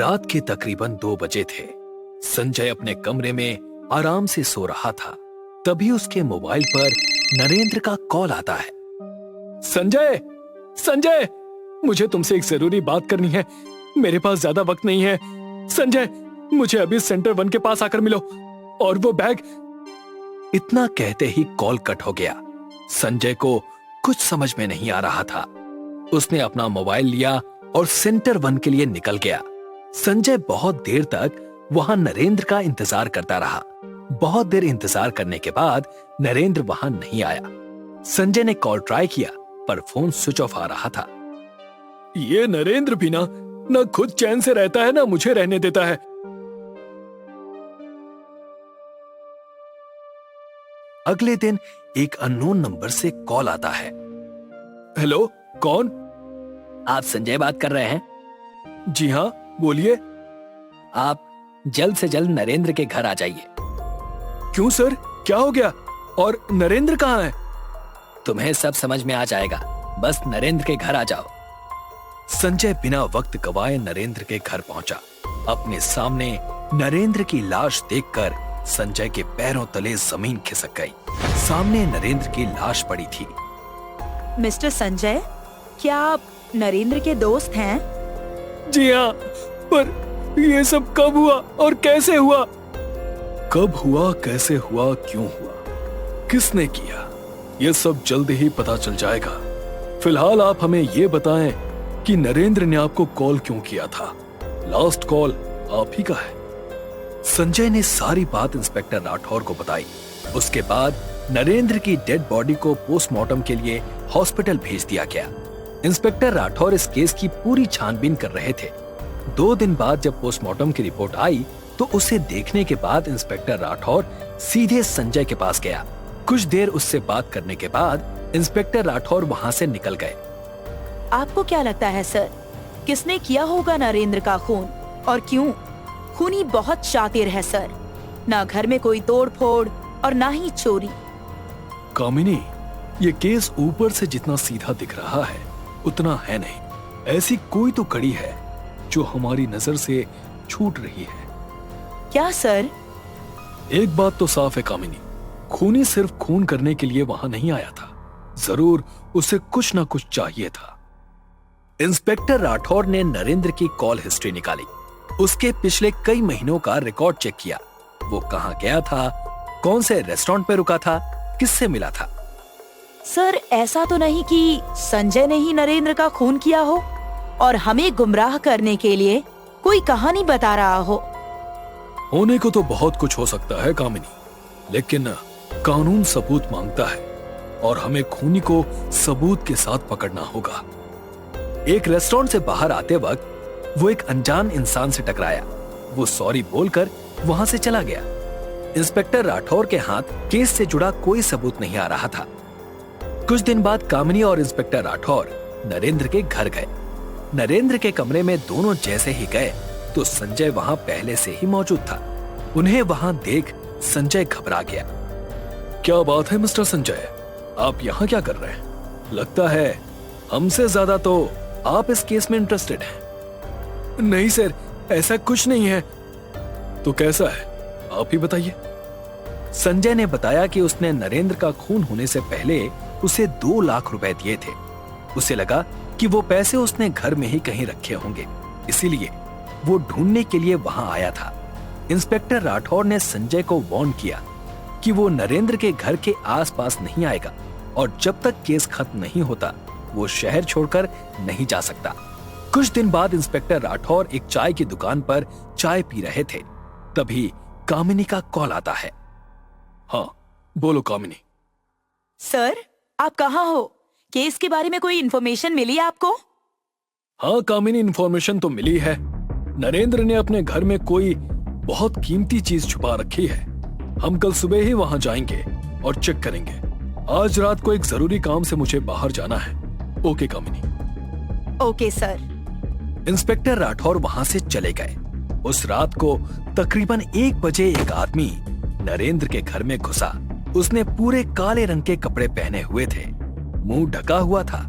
रात के तकरीबन 2 बजे थे। संजय अपने कमरे में आराम से सो रहा था। तभी उसके मोबाइल पर नरेंद्र का कॉल आता है। संजय, संजय, मुझे तुमसे एक जरूरी बात करनी है। मेरे पास ज्यादा वक्त नहीं है। संजय, मुझे अभी सेंटर 1 के पास आकर मिलो, और वो बैग। इतना कहते ही कॉल कट हो गया। संजय को कुछ समझ में नहीं आ रहा था। उसने अपना मोबाइल लिया और सेंटर 1 के लिए निकल गया। संजय बहुत देर तक वहां नरेंद्र का इंतजार करता रहा। बहुत देर इंतजार करने के बाद नरेंद्र वहां नहीं आया। संजय ने कॉल ट्राई किया, पर फोन स्विच ऑफ आ रहा था। ये नरेंद्र भी ना खुद चैन से रहता है, ना मुझे रहने देता है। अगले दिन एक अननोन नंबर से कॉल आता है। हेलो, कौन? आप संजय बात कर रहे हैं? जी हाँ, बोलिए। आप जल्द से जल्द नरेंद्र के घर आ जाइए। क्यों सर, क्या हो गया? और नरेंद्र कहाँ है? तुम्हें सब समझ में आ जाएगा, बस नरेंद्र के घर आ जाओ। संजय बिना वक्त गवाए नरेंद्र के घर पहुंचा। अपने सामने नरेंद्र की लाश देखकर संजय के पैरों तले जमीन खिसक गई। सामने नरेंद्र की लाश पड़ी थी। मिस्टर संजय, क्या आप नरेंद्र के दोस्त हैं? जी हाँ, पर ये सब कब हुआ और कैसे हुआ? कब हुआ, कैसे हुआ, क्यों हुआ, किसने किया, ये सब जल्द ही पता चल जाएगा। फिलहाल आप हमें ये बताएं कि नरेंद्र ने आपको कॉल क्यों किया था? लास्ट कॉल आप ही का है। संजय ने सारी बात इंस्पेक्टर राठौर को बताई। उसके बाद नरेंद्र की डेड बॉडी को पोस्टमार्टम के लिए हॉस्पिटल भेज दिया गया। इंस्पेक्टर राठौर इस केस की पूरी छानबीन कर रहे थे। 2 दिन बाद जब पोस्टमार्टम की रिपोर्ट आई तो उसे देखने के बाद इंस्पेक्टर राठौर सीधे संजय के पास गया। कुछ देर उससे बात करने के बाद इंस्पेक्टर राठौर वहां से निकल गए। आपको क्या लगता है सर, किसने किया होगा नरेंद्र का खून, और क्यों? खूनी बहुत शातिर है सर, ना घर में कोई तोड़ फोड़ और ना ही चोरी। कामिनी, ये केस ऊपर से जितना सीधा दिख रहा है उतना है नहीं। ऐसी कोई तो कड़ी है जो हमारी नजर से छूट रही है। क्या सर? एक बात तो साफ है कामिनी, खूनी सिर्फ खून करने के लिए वहां नहीं आया था। जरूर उसे कुछ ना कुछ चाहिए था। इंस्पेक्टर राठौर ने नरेंद्र की कॉल हिस्ट्री निकाली। उसके पिछले कई महीनों का रिकॉर्ड चेक किया। वो कहां गया था, कौन से रेस्टोरेंट पे रुका था, किससे मिला था। सर, ऐसा तो नहीं कि संजय ने ही नरेंद्र का खून किया हो और हमें गुमराह करने के लिए कोई कहानी बता रहा हो? होने को तो बहुत कुछ हो सकता है कामिनी, लेकिन कानून सबूत मांगता है और हमें खूनी को सबूत के साथ पकड़ना होगा। एक रेस्टोरेंट से बाहर आते वक्त वो एक अनजान इंसान से टकराया। वो सॉरी बोलकर वहां से चला गया। इंस्पेक्टर राठौर के हाथ केस से जुड़ा कोई सबूत नहीं आ रहा था। कुछ दिन बाद कामिनी और इंस्पेक्टर राठौर नरेंद्र के घर गए। नरेंद्र के कमरे में दोनों जैसे ही गए तो संजय वहां पहले से ही मौजूद था। उन्हें वहां देख संजय घबरा गया। क्या बात है मिस्टर संजय, आप यहाँ क्या कर रहे हैं? लगता है हमसे ज्यादा तो आप इस केस में इंटरेस्टेड हैं। नहीं सर, ऐसा कुछ नहीं है। तो कैसा है, आप ही बताइए। संजय ने बताया कि उसने नरेंद्र का खून होने से पहले उसे 2 लाख रुपए दिए थे। उसे लगा कि वो पैसे उसने घर में ही कहीं रखे होंगे, इसीलिए वो ढूंढने के लिए वहां आया था। इंस्पेक्टर राठौर ने संजय को वार्न किया कि वो नरेंद्र के घर के आसपास नहीं आएगा और जब तक केस खत्म नहीं होता वो शहर छोड़कर नहीं जा सकता। कुछ दिन बाद इंस्पेक्टर राठौर एक चाय की दुकान पर चाय पी रहे थे। तभी कामिनी का कॉल आता है। हाँ, बोलो कामिनी। सर, आप कहाँ हो? केस के बारे में कोई इन्फॉर्मेशन मिली आपको? हाँ कामिनी, इन्फॉर्मेशन तो मिली है। नरेंद्र ने अपने घर में कोई बहुत कीमती चीज छुपा रखी है। हम कल सुबह ही वहां जाएंगे और चेक करेंगे। आज रात को एक जरूरी काम से मुझे बाहर जाना है। Okay Kamini. Okay sir. Inspector Rathore वहां से चले गए। उस रात को तकरीबन 1 बजे एक आदमी नरेंद्र के घर में घुसा। उसने पूरे काले रंग के कपड़े पहने हुए थे, मुंह ढका हुआ था।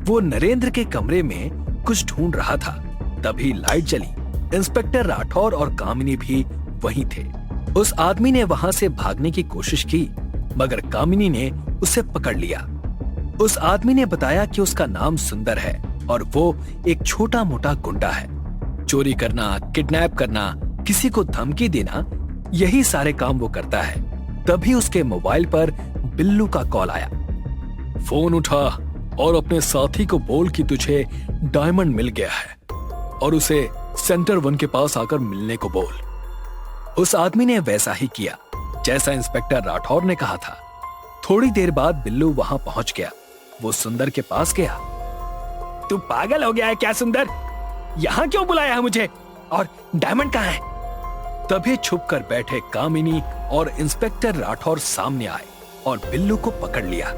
वो नरेंद्र के कमरे में कुछ ढूंढ रहा था। तभी लाइट जली इंस्पेक्टर राठौर और कामिनी भी वहीं थे। उस आदमी ने वहां से भागने की कोशिश की, मगर कामिनी ने उसे पकड़ लिया। उस आदमी ने बताया कि उसका नाम सुंदर है और वो एक छोटा मोटा गुंडा है। चोरी करना, किडनैप करना, किसी को धमकी देना, यही सारे काम वो करता है। तभी उसके मोबाइल पर बिल्लू का कॉल आया। फोन उठा और अपने साथी को बोल कि तुझे डायमंड मिल गया है और उसे सेंटर 1 के पास आकर मिलने को बोल। उस आदमी ने वैसा ही किया जैसा इंस्पेक्टर राठौर ने कहा था। थोड़ी देर बाद बिल्लू वहां पहुंच गया। वो सुंदर के पास गया। तू पागल हो गया है क्या सुंदर? यहाँ क्यों बुलाया है मुझे? और डायमंड कहाँ है? तभी छुप कर बैठे कामिनी और इंस्पेक्टर राठौर सामने आए और बिल्लू को पकड़ लिया।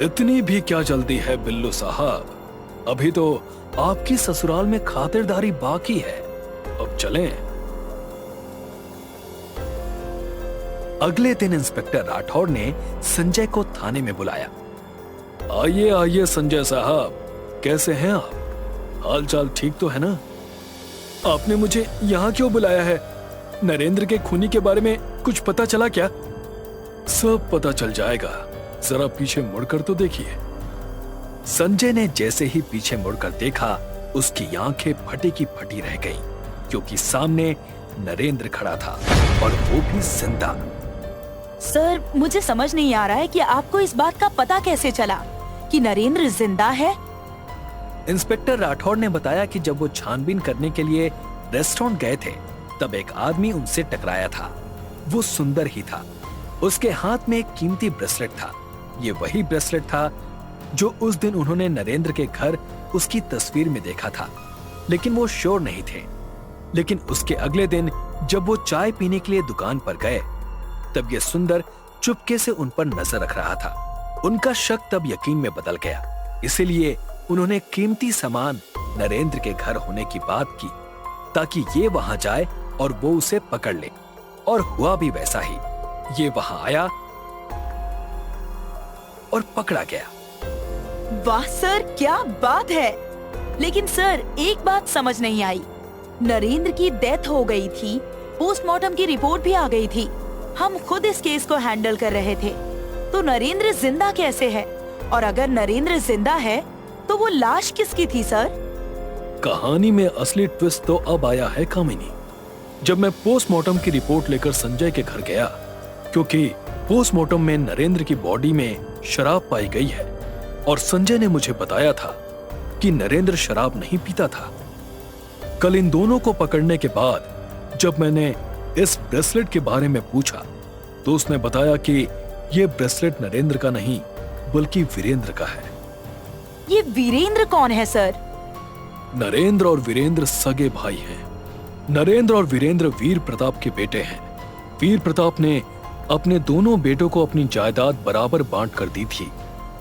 इतनी भी क्या जल्दी है बिल्लू साहब? अभी तो आपकी ससुराल में खातिरदारी बाकी है। अब चलें। अगले दिन इंस्पेक्टर राठौर ने संजय को थाने में बुलाया। आइए आइए संजय साहब, कैसे हैं आप? हाल चाल ठीक तो है ना? आपने मुझे यहाँ क्यों बुलाया है? नरेंद्र के खूनी के बारे में कुछ पता चला क्या? सब पता चल जाएगा, जरा पीछे मुड़कर तो देखिए। संजय ने जैसे ही पीछे मुड़कर देखा, उसकी आंखें फटी की फटी रह गईं, क्योंकि सामने नरेंद्र खड़ा था और वो भी जिंदा। सर, मुझे समझ नहीं आ रहा है कि आपको इस बात का पता कैसे चला कि नरेंद्र जिंदा है? इंस्पेक्टर राठौर ने बताया कि जब वो छानबीन करने के लिए रेस्टोरेंट गए थे, तब एक आदमी उनसे टकराया था। वो सुंदर ही था। उसके हाथ में एक कीमती ब्रेसलेट था। ये वही ब्रेसलेट था जो उस दिन उन्होंने नरेंद्र के घर उसकी तस्वीर में देखा था, लेकिन वो श्योर नहीं थे। लेकिन उसके अगले दिन जब वो चाय पीने के लिए दुकान पर गए, तब ये सुंदर चुपके से उन पर नजर रख रहा था। उनका शक तब यकीन में बदल गया। इसीलिए उन्होंने कीमती सामान नरेंद्र के घर होने की बात की, ताकि ये वहां जाए और वो उसे पकड़ ले। और हुआ भी वैसा ही। ये वहां आया और पकड़ा गया। वाह सर, क्या बात है। लेकिन सर, एक बात समझ नहीं आई। नरेंद्र की डेथ हो गई थी, पोस्टमार्टम की रिपोर्ट भी आ गई थी, हम खुद इस केस को हैंडल कर रहे थे, तो नरेंद्र जिंदा कैसे है? और अगर नरेंद्र जिंदा है तो वो लाश किसकी थी सर? कहानी में असली ट्विस्ट तो अब आया है कामिनी। जब मैं पोस्टमार्टम की रिपोर्ट लेकर संजय के घर गया, क्योंकि पोस्टमार्टम में नरेंद्र की बॉडी में शराब पाई गई है, और संजय ने मुझे बताया था कि नरेंद्र शराब नहीं पीता था। कल इन दोनों को पकड़ने के बाद जब मैंने इस ब्रेसलेट के बारे में पूछा, तो उसने बताया कि ये ब्रेसलेट नरेंद्र का नहीं बल्कि वीरेंद्र का है। ये वीरेंद्र कौन है सर? नरेंद्र और वीरेंद्र सगे भाई हैं। नरेंद्र और वीरेंद्र वीर प्रताप के बेटे हैं। वीर प्रताप ने अपने दोनों बेटों को अपनी जायदाद बराबर बांट कर दी थी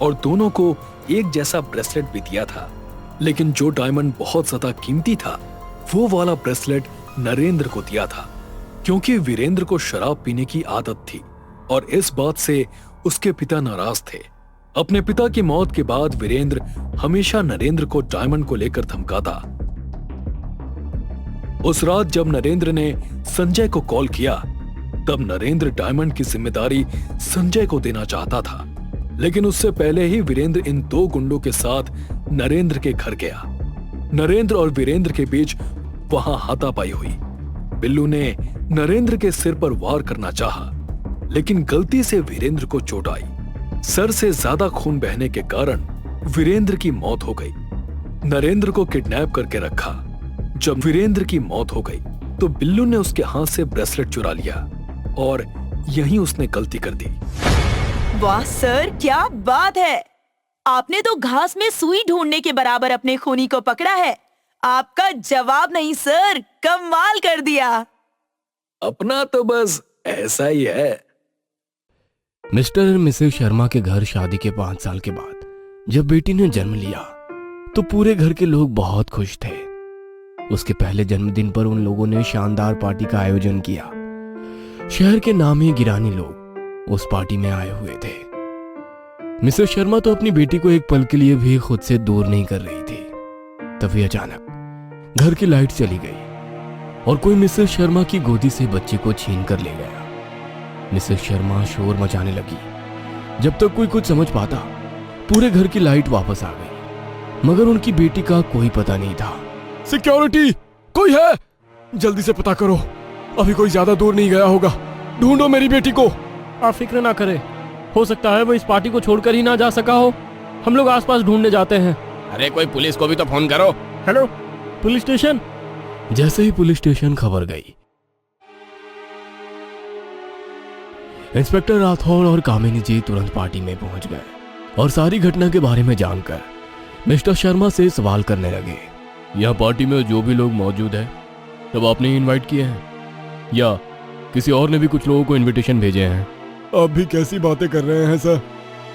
और दोनों को एक जैसा ब्रेसलेट भी दिया था। लेकिन जो डायमंड बहुत ज्यादा कीमती था, वो वाला ब्रेसलेट नरेंद्र को दिया था, क्योंकि वीरेंद्र को शराब पीने की आदत थी और इस बात से उसके पिता नाराज थे। अपने पिता की मौत के बाद वीरेंद्र हमेशा नरेंद्र को डायमंड को लेकर धमकाता। उस रात जब नरेंद्र ने संजय को कॉल किया, तब नरेंद्र डायमंड की जिम्मेदारी संजय को देना चाहता था, लेकिन उससे पहले ही वीरेंद्र इन दो गुंडों के साथ नरेंद्र के घर गया। नरेंद्र और वीरेंद्र के बीच वहां हाथापाई हुई। बिल्लू ने नरेंद्र के सिर पर वार करना चाहा, लेकिन गलती से वीरेंद्र को चोट आई। सर से ज्यादा खून बहने के कारण वीरेंद्र की मौत हो गई। नरेंद्र को किडनैप करके रखा। जब वीरेंद्र की मौत हो गई, तो बिल्लू ने उसके हाथ से ब्रेसलेट चुरा लिया और यहीं उसने गलती कर दी। वाह सर, क्या बात है। आपने तो घास में सुई ढूंढने के बराबर अपने खूनी को पकड़ा है। आपका जवाब नहीं सर, कमाल कर दिया। अपना तो बस ऐसा ही है। मिस्टर और मिसेस शर्मा के घर शादी के 5 साल के बाद जब बेटी ने जन्म लिया, तो पूरे घर के लोग बहुत खुश थे। उसके पहले जन्मदिन पर उन लोगों ने शानदार पार्टी का आयोजन किया। शहर के नामी गिरानी लोग उस पार्टी में आए हुए थे। मिसेस शर्मा तो अपनी बेटी को एक पल के लिए भी खुद से दूर नहीं कर रही थी। तभी अचानक घर की लाइट चली गई और कोई मिसेस शर्मा की गोदी से बच्चे को छीन कर ले गया। मिसेस शर्मा शोर मचाने लगी। जब तक कोई कुछ समझ पाता, पूरे घर की लाइट वापस आ गई, मगर उनकी बेटी का कोई पता नहीं था। सिक्योरिटी, कोई है? जल्दी से पता करो, अभी कोई ज्यादा दूर नहीं गया होगा। ढूंढो मेरी बेटी को। आप फिक्र ना करें, हो सकता है वो इस पार्टी को छोड़कर ही ना जा सका हो। हम लोग आसपास ढूंढने जाते हैं। अरे कोई पुलिस को भी तो फोन करो। Hello, police station. जैसे ही पुलिस स्टेशन खबर गई, इंस्पेक्टर राठौर और कामिनी जी तुरंत पार्टी में पहुंच गए और सारी घटना के बारे में जानकर मिस्टर शर्मा से सवाल करने लगे। यह पार्टी में जो भी लोग मौजूद है तब आपने ही इनवाइट किए हैं या किसी और ने भी कुछ लोगों को इनविटेशन भेजे हैं? आप भी कैसी बातें कर रहे हैं सर?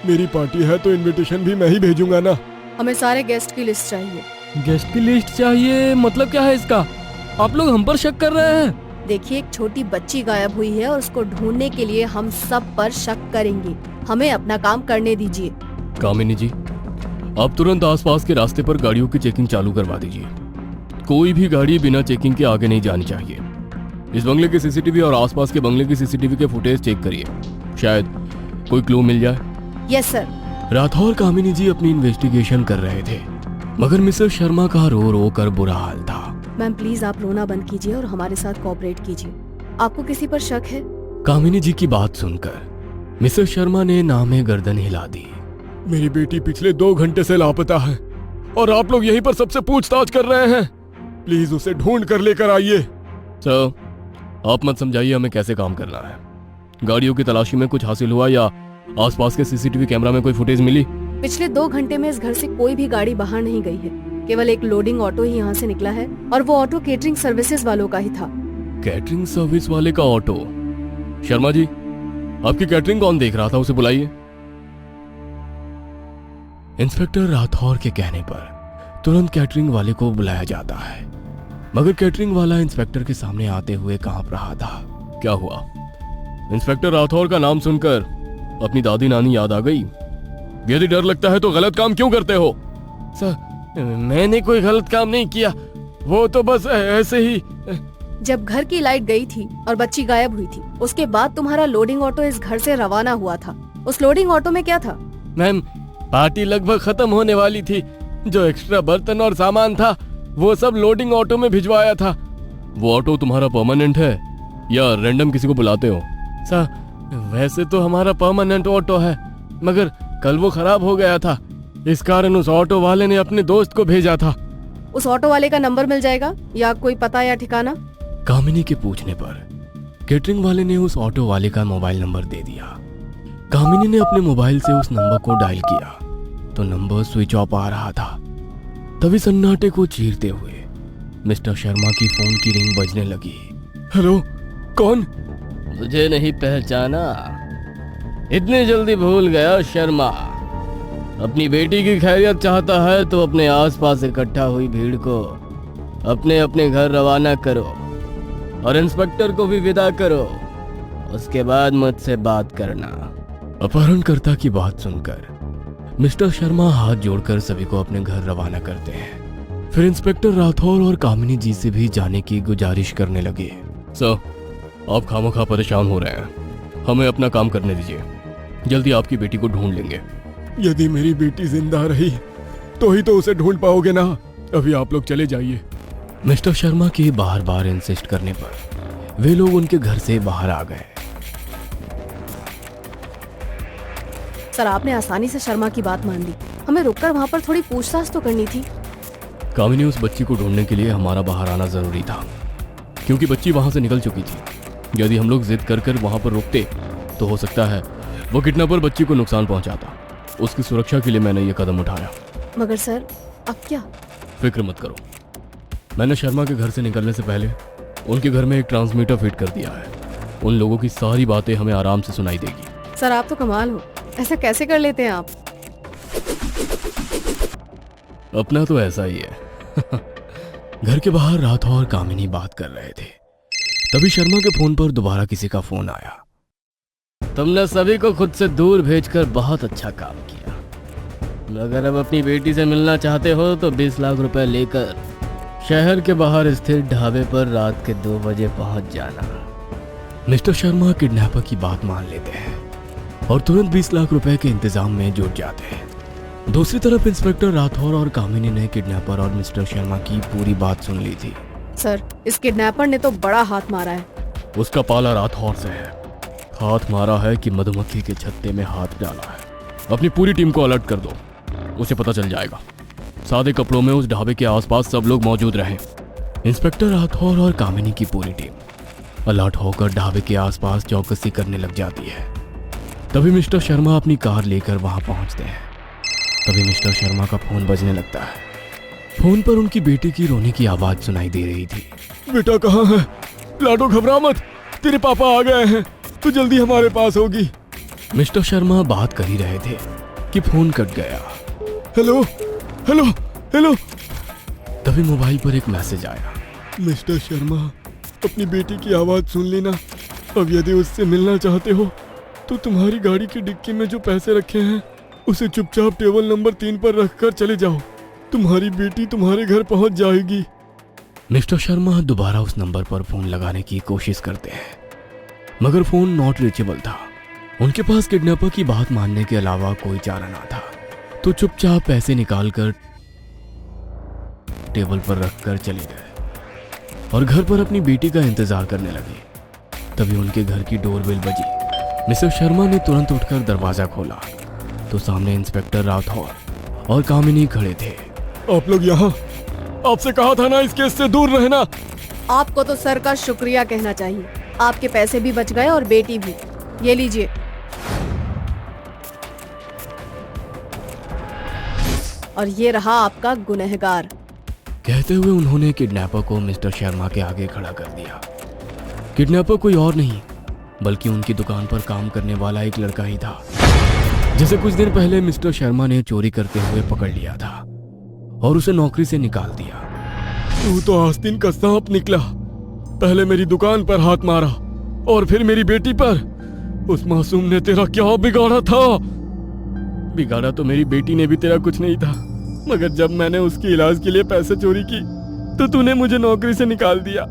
मेरी पार्टी है तो इनविटेशन भी मैं ही भेजूंगा ना। हमें सारे गेस्ट की लिस्ट चाहिए। गेस्ट की लिस्ट चाहिए? मतलब क्या है इसका? आप लोग हम पर शक कर रहे हैं? देखिए, एक छोटी बच्ची गायब हुई है और उसको ढूंढने के लिए हम सब पर शक करेंगे। हमें अपना काम करने दीजिए। कामिनी जी, आप तुरंत आसपास के रास्ते पर गाड़ियों की चेकिंग चालू करवा दीजिए। कोई भी गाड़ी बिना चेकिंग के आगे नहीं जानी चाहिए। इस बंगले के सीसीटीवी और आसपास के बंगले की सीसीटीवी के फुटेज चेक करिए, शायद कोई क्लू मिल जाए। Yes sir. राठौर कामिनी जी अपनी इन्वेस्टिगेशन कर रहे थे, मगर मिसेस शर्मा का रो रो कर बुरा हाल था। मैम प्लीज आप रोना बंद कीजिए और हमारे साथ कोऑपरेट कीजिए। आपको किसी पर शक है? कामिनी जी की बात सुनकर मिसेस शर्मा ने नामे गर्दन हिला दी। मेरी बेटी पिछले 2 घंटे से लापता है और आप लोग यहीं पर सबसे पूछताछ कर रहे हैं। प्लीज उसे ढूंढ कर लेकर आइए। सर, आप मत समझाइए हमें कैसे काम करना है। गाड़ियों की तलाशी में कुछ हासिल हुआ या आसपास के सीसीटीवी कैमरा में कोई फुटेज मिली? पिछले 2 घंटे में इस घर से कोई भी गाड़ी बाहर नहीं गई है। केवल एक लोडिंग ऑटो ही यहाँ से निकला है और वो ऑटो केटरिंग सर्विसेज वालों का ही था। कैटरिंग सर्विस वाले का ऑटो? शर्मा जी, आपकी कैटरिंग कौन देख रहा था? उसे बुलाइए। इंस्पेक्टर राठौर के कहने पर तुरंत कैटरिंग वाले को बुलाया जाता है, मगर कैटरिंग वाला इंस्पेक्टर के सामने आते हुए कांप रहा था। क्या हुआ? इंस्पेक्टर राठौर का नाम सुनकर अपनी दादी नानी याद आ गई? यदि डर लगता है तो गलत काम क्यों करते हो? सर, मैंने कोई गलत काम नहीं किया, वो तो बस ऐसे ही। जब घर की लाइट गई थी और बच्ची गायब हुई थी, उसके बाद तुम्हारा लोडिंग ऑटो इस घर से रवाना हुआ था। उस लोडिंग ऑटो में क्या था? मैम, पार्टी लगभग खत्म होने वाली थी। जो एक्स्ट्रा बर्तन और सामान था वो सब लोडिंग ऑटो में भिजवाया था। वो ऑटो तुम्हारा परमानेंट है या रैंडम किसी को बुलाते हो? सर, वैसे तो हमारा परमानेंट ऑटो है, मगर कल वो खराब हो गया था, इस कारण उस ऑटो वाले ने अपने दोस्त को भेजा था। उस ऑटो वाले का नंबर मिल जाएगा या कोई पता या ठिकाना? कामिनी के पूछने पर कैटरिंग वाले ने उस ऑटो वाले का मोबाइल नंबर दे दिया। कामिनी ने अपने मोबाइल से उस नंबर को डायल किया तो नंबर स्विच ऑफ आ रहा था। तभी सन्नाटे को चीरते हुए मिस्टर शर्मा की फोन की रिंग बजने लगी। हेलो, कौन? मुझे नहीं पहचाना? इतनी जल्दी भूल गया शर्मा? अपनी बेटी की खैरियत चाहता है तो अपने आसपास इकट्ठा हुई भीड़ को अपने अपने घर रवाना करो और इंस्पेक्टर को भी विदा करो, उसके बाद मुझसे बात करना। अपहरणकर्ता की बात सुनकर मिस्टर शर्मा हाथ जोड़कर सभी को अपने घर रवाना करते हैं। फिर इंस्पेक्टर राठौर और कामिनी जी से भी जाने की गुजारिश करने लगे। सर, आप खामोखा परेशान हो रहे हैं, हमें अपना काम करने दीजिए। जल्दी आपकी बेटी को ढूंढ लेंगे। यदि मेरी बेटी जिंदा रही तो ही तो उसे ढूंढ पाओगे ना। अभी आप लोग चले जाइए। मिस्टर शर्मा के बार बार इंसिस्ट करने पर वे लोग उनके घर से बाहर आ गए। सर, आपने आसानी से शर्मा की बात मान ली। हमें रुककर वहाँ पर थोड़ी पूछताछ तो करनी थी। कामिनी, उस बच्ची को ढूंढने के लिए हमारा बाहर आना जरूरी था, क्योंकि बच्ची वहां से निकल चुकी थी। यदि हम लोग जिद कर कर वहां पर रुकते तो हो सकता है वो किडनैपर बच्ची को नुकसान पहुंचाता। उसकी सुरक्षा के लिए मैंने ये कदम उठाया। मगर सर, अब क्या? फिक्र मत करो, मैंने शर्मा के घर से निकलने से पहले उनके घर में एक ट्रांसमीटर फिट कर दिया है। उन लोगों की सारी बातें हमें आराम से सुनाई देगी। सर, आप तो कमाल हो, ऐसा कैसे कर लेते हैं आप? अपना तो ऐसा ही है। घर के बाहर राठौर और कामिनी बात कर रहे थे, तभी शर्मा के फोन पर दोबारा किसी का फोन आया। तुमने सभी को खुद से दूर भेजकर बहुत अच्छा काम किया, अगर अब अपनी बेटी से मिलना चाहते हो तो 20 लाख रुपए लेकर शहर के बाहर स्थित ढाबे पर रात के 2 बजे पहुंच जाना। मिस्टर शर्मा किडनैपर की बात मान लेते हैं और तुरंत 20 लाख रुपए के इंतजाम में जुट जाते हैं। दूसरी तरफ इंस्पेक्टर राठौर और कामिनी ने किडनैपर और मिस्टर शर्मा की पूरी बात सुन ली थी। सर, इस किडनैपर ने तो बड़ा हाथ मारा है। उसका पाला राठौर से है। हाथ मारा है कि मधुमक्खी के छत्ते में हाथ डाला है। अपनी पूरी टीम को अलर्ट कर दो, उसे पता चल जाएगा। सादे कपड़ों में उस ढाबे के आसपास सब लोग मौजूद रहें। इंस्पेक्टर राठौर और कामिनी की पूरी टीम अलर्ट होकर ढाबे के आसपास चौकसी करने लग जाती है। तभी मिस्टर शर्मा अपनी कार लेकर वहां पहुंचते हैं। तभी मिस्टर शर्मा का फोन बजने लगता है। फोन पर उनकी बेटी की रोने की आवाज सुनाई दे रही थी। बेटा कहाँ है? लाडो घबरा मत, तेरे पापा आ गए हैं, तू जल्दी हमारे पास होगी। मिस्टर शर्मा बात कर ही रहे थे कि फोन कट गया। Hello hello hello. तभी मोबाइल पर एक मैसेज आया। मिस्टर शर्मा, अपनी बेटी की आवाज सुन ली ना? अब यदि उससे मिलना चाहते हो तो तुम्हारी गाड़ी की डिक्की में जो पैसे रखे हैं उसे चुपचाप टेबल नंबर 3 पर रखकर चले जाओ। तुम्हारी बेटी तुम्हारे घर पहुंच जाएगी। मिस्टर शर्मा दोबारा उस नंबर पर फोन लगाने की कोशिश करते हैं, मगर फोन नॉट रीचेबल था। उनके पास किडनैपर की बात मानने के अलावा कोई चारा ना था, तो चुपचाप पैसे निकालकर टेबल पर रखकर चले गए और घर पर अपनी बेटी का इंतजार करने लगे। तभी उनके घर की डोरबेल बजी। मिसेस शर्मा ने तुरंत उठकर दरवाजा खोला तो सामने इंस्पेक्टर राठौर और कामिनी खड़े थे। आप लोग यहाँ? आपसे कहा था ना इस केस से दूर रहना। आपको तो सर का शुक्रिया कहना चाहिए। आपके पैसे भी बच गए और बेटी भी। ये लीजिए। और ये रहा आपका गुनहगार। कहते हुए उन्होंने किडनैपर को मिस्टर शर्मा के आगे खड़ा कर दिया। किडनैपर कोई और नहीं बल्कि उनकी दुकान पर काम करने वाला एक लड़का ही था, जिसे कुछ दिन पहले मिस्टर शर्मा ने चोरी करते हुए पकड़ लिया था और उसे नौकरी से निकाल दिया। तू तो आस्तीन का सांप निकला। पहले मेरी दुकान पर हाथ मारा और फिर मेरी बेटी पर। उस मासूम ने तेरा क्या बिगाड़ा था? बिगाड़ा तो मेरी बेटी ने भी तेरा कुछ नहीं था, मगर जब मैंने उसके इलाज के लिए पैसे चोरी की तो तूने मुझे नौकरी से निकाल दिया।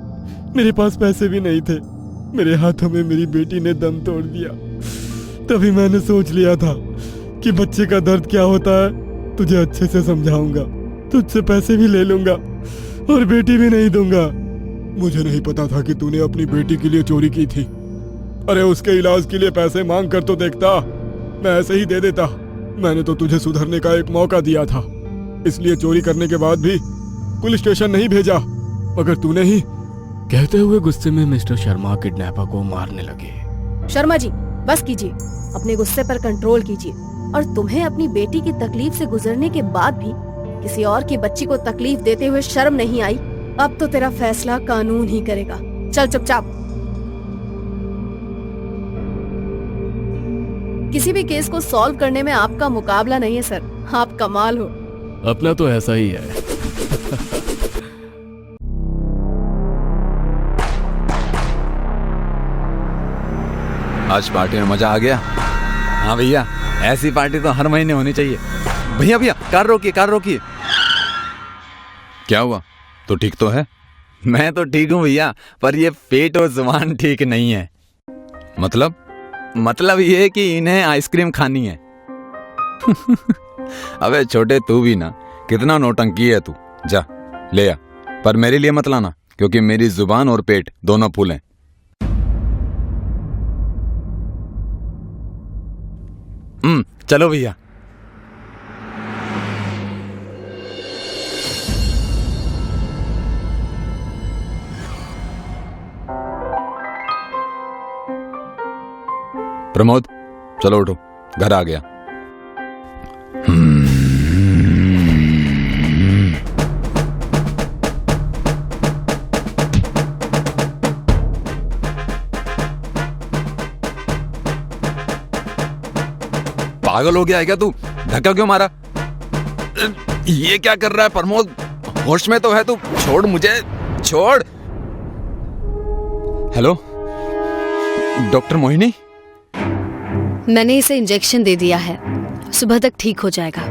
मेरे पास पैसे भी नहीं थे। मेरे हाथों में मेरी बेटी ने दम तोड़ दिया। तभी मैंने सोच लिया था कि बच्चे का दर्द क्या होता है तुझे अच्छे से समझाऊंगा, तुझसे पैसे भी ले लूंगा और बेटी भी नहीं दूंगा। मुझे नहीं पता था कि तूने अपनी बेटी के लिए चोरी की थी। अरे उसके इलाज के लिए पैसे मांग कर तो देखता, मैं ऐसे ही दे देता। मैंने तो तुझे सुधरने का एक मौका दिया था, इसलिए चोरी करने के बाद भी पुलिस स्टेशन नहीं भेजा, मगर तूने ही। कहते हुए गुस्से में मिस्टर शर्मा किडनैपर को मारने लगे। शर्मा जी, बस कीजिए, अपने गुस्से पर कंट्रोल कीजिए। और तुम्हें अपनी बेटी की तकलीफ से गुजरने के बाद भी किसी और की बच्ची को तकलीफ देते हुए शर्म नहीं आई? अब तो तेरा फैसला कानून ही करेगा। चल चुपचाप। किसी भी केस को सॉल्व करने में आपका मुकाबला नहीं है सर, आप कमाल हो। अपना तो ऐसा ही है। आज पार्टी में मजा आ गया। हाँ भैया, ऐसी पार्टी तो हर महीने होनी चाहिए। भैया भैया, कार रोकिए, कार रोकिए। क्या हुआ? तो ठीक तो है? मैं तो ठीक हूँ भैया, पर ये पेट और जुबान ठीक नहीं है। मतलब ये कि इन्हें आइसक्रीम खानी है। अबे छोटे, तू भी ना, कितना नौटंकी है तू। जा ले आ, पर मेरे लिए मत लाना, क्योंकि मेरी जुबान और पेट दोनों फूल हैं। चलो भैया। प्रमोद, चलो उठो, घर आ गया। पागल हो गया है क्या तू? धक्का क्यों मारा? ये क्या कर रहा है प्रमोद? होश में तो है तू? छोड़ मुझे, छोड़। Hello doctor Mohini. मैंने इसे इंजेक्शन दे दिया है, सुबह तक ठीक हो जाएगा।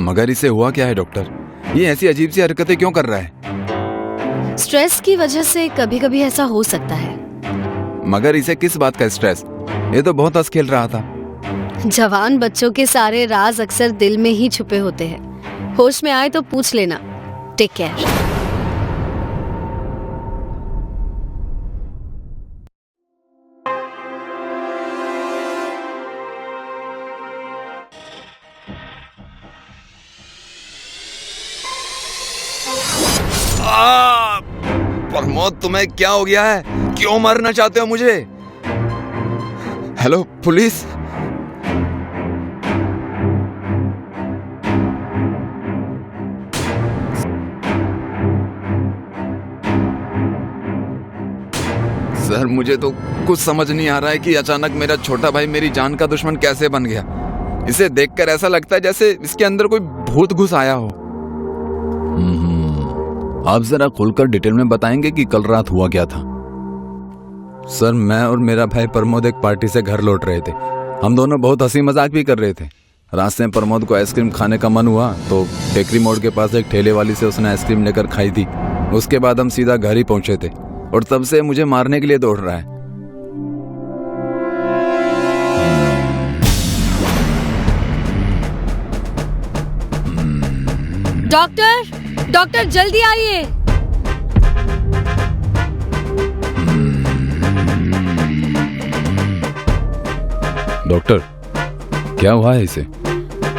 मगर इसे हुआ क्या है डॉक्टर? ये ऐसी अजीब सी हरकतें क्यों कर रहा है? स्ट्रेस की वजह से कभी कभी ऐसा हो सकता है। मगर इसे किस बात का स्ट्रेस? ये तो बहुत हंस खेल रहा था। जवान बच्चों के सारे राज अक्सर दिल में ही छुपे होते हैं। होश में आए तो पूछ लेना। Take care. प्रमोद, तुम्हें क्या हो गया है? क्यों मारना चाहते हो मुझे? Hello police. सर, मुझे तो कुछ समझ नहीं आ रहा है कि अचानक मेरा छोटा भाई मेरी जान का दुश्मन कैसे बन गया। इसे देखकर ऐसा लगता है जैसे इसके अंदर कोई भूत घुस आया हो। आप जरा खुलकर डिटेल में बताएंगे कि कल रात हुआ क्या था? सर, मैं और मेरा भाई प्रमोद एक पार्टी से घर लौट रहे थे। हम दोनों बहुत हंसी मजाक भी कर रहे थे। रास्ते में प्रमोद को आइसक्रीम खाने का मन हुआ तो बेकरी मोड़ के पास एक ठेले वाली से उसने आइसक्रीम लेकर खाई थी। उसके बाद हम सीधा घर ही पहुंचे थे और तब से मुझे मारने के लिए दौड़ रहा है। डॉक्टर, डॉक्टर जल्दी आइए। डॉक्टर, क्या हुआ है इसे?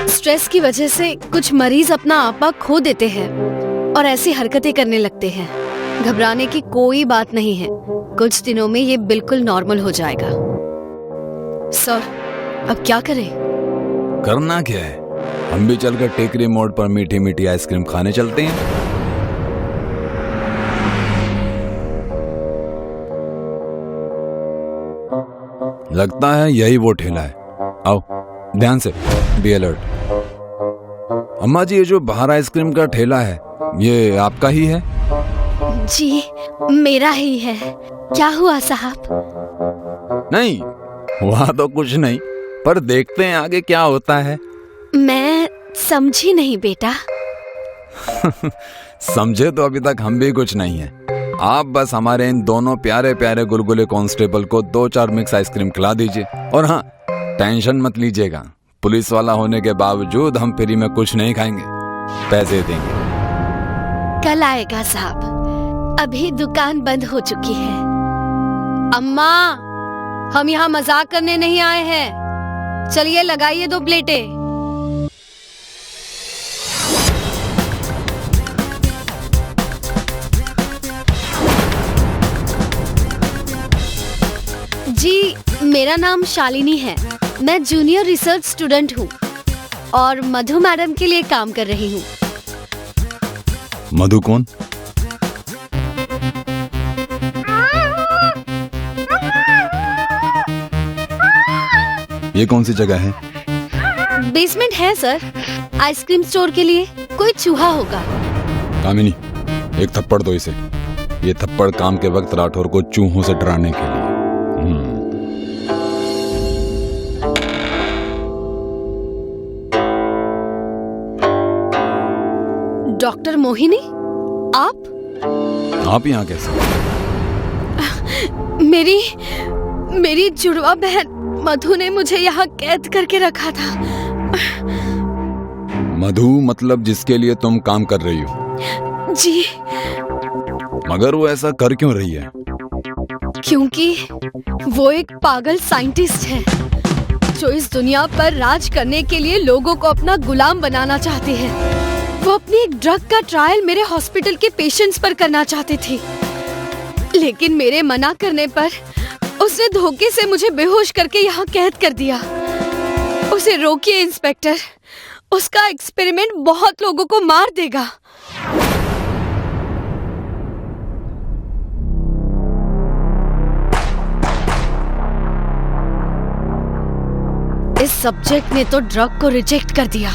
स्ट्रेस की वजह से कुछ मरीज अपना आपा खो देते हैं और ऐसी हरकतें करने लगते हैं। घबराने की कोई बात नहीं है। कुछ दिनों में ये बिल्कुल नॉर्मल हो जाएगा। सर, अब क्या करें? करना क्या है? हम भी चलकर टेकरी मोड़ पर मीठी मीठी आइसक्रीम खाने चलते हैं। लगता है यही वो ठेला है। आओ, ध्यान से, बी अलर्ट। अम्मा जी, ये जो बाहर आइसक्रीम का ठेला है ये आपका ही है? जी, मेरा ही है। क्या हुआ साहब? नहीं, हुआ तो कुछ नहीं, पर देखते हैं आगे क्या होता है। मैं समझी नहीं बेटा। समझे तो अभी तक हम भी कुछ नहीं है। आप बस हमारे इन दोनों प्यारे प्यारे गुलगुले कांस्टेबल को 2-4 मिक्स आइसक्रीम खिला दीजिए। और हाँ, टेंशन मत लीजिएगा, पुलिस वाला होने के बावजूद हम फ्री में कुछ नहीं खाएंगे, पैसे देंगे। कल आएगा साहब, अभी दुकान बंद हो चुकी है। अम्मा, हम यहाँ मजाक करने नहीं आए हैं। चलिए लगाइए 2 प्लेटें। जी, मेरा नाम शालिनी है। मैं जूनियर रिसर्च स्टूडेंट हूँ और मधु मैडम के लिए काम कर रही हूँ। मधु कौन? ये कौन सी जगह है? बेसमेंट है सर, आइसक्रीम स्टोर के लिए। कोई चूहा होगा। कामिनी, एक थप्पड़ दो इसे। ये थप्पड़ काम के वक्त राठौर को चूहों से डराने के लिए। डॉक्टर मोहिनी, आप यहाँ कैसे? मेरी जुड़वा बहन मधु ने मुझे यहाँ कैद करके रखा था। मधु मतलब जिसके लिए तुम काम कर रही हो? जी। मगर वो ऐसा कर क्यों रही है? क्योंकि वो एक पागल साइंटिस्ट है जो इस दुनिया पर राज करने के लिए लोगों को अपना गुलाम बनाना चाहते हैं। वो अपनी एक ड्रग का ट्रायल मेरे हॉस्पिटल के पेशेंट्स पर करना चाहती थी, लेकिन मेरे मना करने पर उसने धोखे से मुझे बेहोश करके यहाँ कैद कर दिया। उसे रोकिए इंस्पेक्टर, उसका एक्सपेरिमेंट बहुत लोगों को मार देगा। इस सब्जेक्ट ने तो ड्रग को रिजेक्ट कर दिया।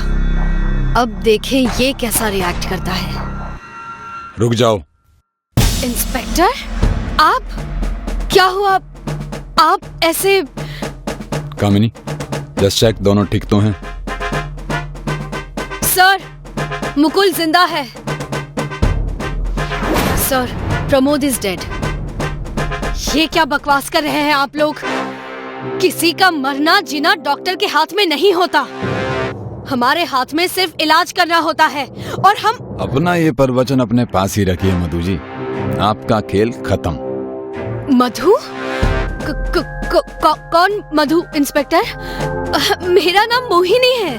अब देखें ये कैसा रिएक्ट करता है। रुक जाओ। इंस्पेक्टर, आप? क्या हुआ? आप ऐसे? कामिनी, जस्ट चेक, दोनों ठीक तो हैं? सर, मुकुल जिंदा है। Sir, Pramod is dead. ये क्या बकवास कर रहे हैं आप लोग? किसी का मरना जीना डॉक्टर के हाथ में नहीं होता। हमारे हाथ में सिर्फ इलाज करना होता है और हम अपना ये प्रवचन अपने पास ही रखिए मधु जी, आपका खेल खत्म। मधु? कौन मधु इंस्पेक्टर? मेरा नाम मोहिनी है।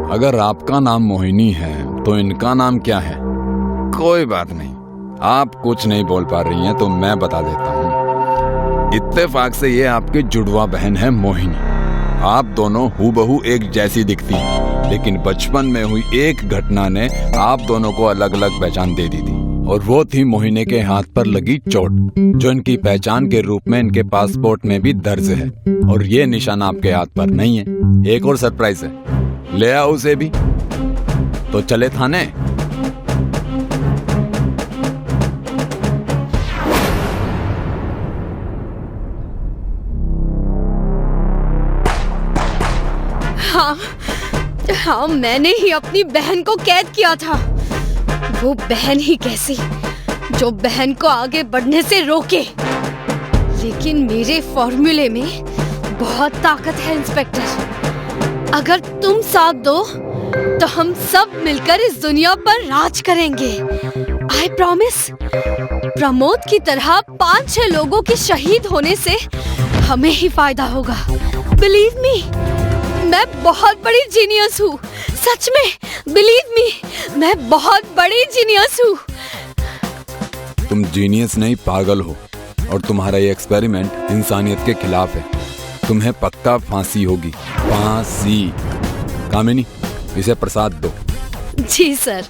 अगर आपका नाम मोहिनी है तो इनका नाम क्या है? कोई बात नहीं, आप कुछ नहीं बोल पा रही हैं तो मैं बता देता हूँ। इत्तेफाक से ये आपकी जुड़वा बहन है मोहिनी। आप दोनों हूबहू एक जैसी दिखती हैं, लेकिन बचपन में हुई एक घटना ने आप दोनों को अलग अलग पहचान दे दी थी, और वो थी मोहिनी के हाथ पर लगी चोट, जो इनकी पहचान के रूप में इनके पासपोर्ट में भी दर्ज है। और ये निशान आपके हाथ पर नहीं है। एक और सरप्राइज है, ले आओ उसे भी। तो चले थाने। हाँ, मैंने ही अपनी बहन को कैद किया था। वो बहन ही कैसी, जो बहन को आगे बढ़ने से रोके। लेकिन मेरे फॉर्मूले में बहुत ताकत है इंस्पेक्टर। अगर तुम साथ दो तो हम सब मिलकर इस दुनिया पर राज करेंगे। I promise. प्रमोद की तरह 5-6 लोगों के शहीद होने से हमें ही फायदा होगा। बिलीव मी, मैं बहुत बड़ी जीनियस हूँ। सच में, बिलीव मी, मैं बहुत बड़ी जीनियस हूँ। तुम जीनियस नहीं, पागल हो। और तुम्हारा ये एक्सपेरिमेंट इंसानियत के खिलाफ है। तुम्हें पक्का फांसी होगी, फांसी। कामिनी, इसे प्रसाद दो। जी सर।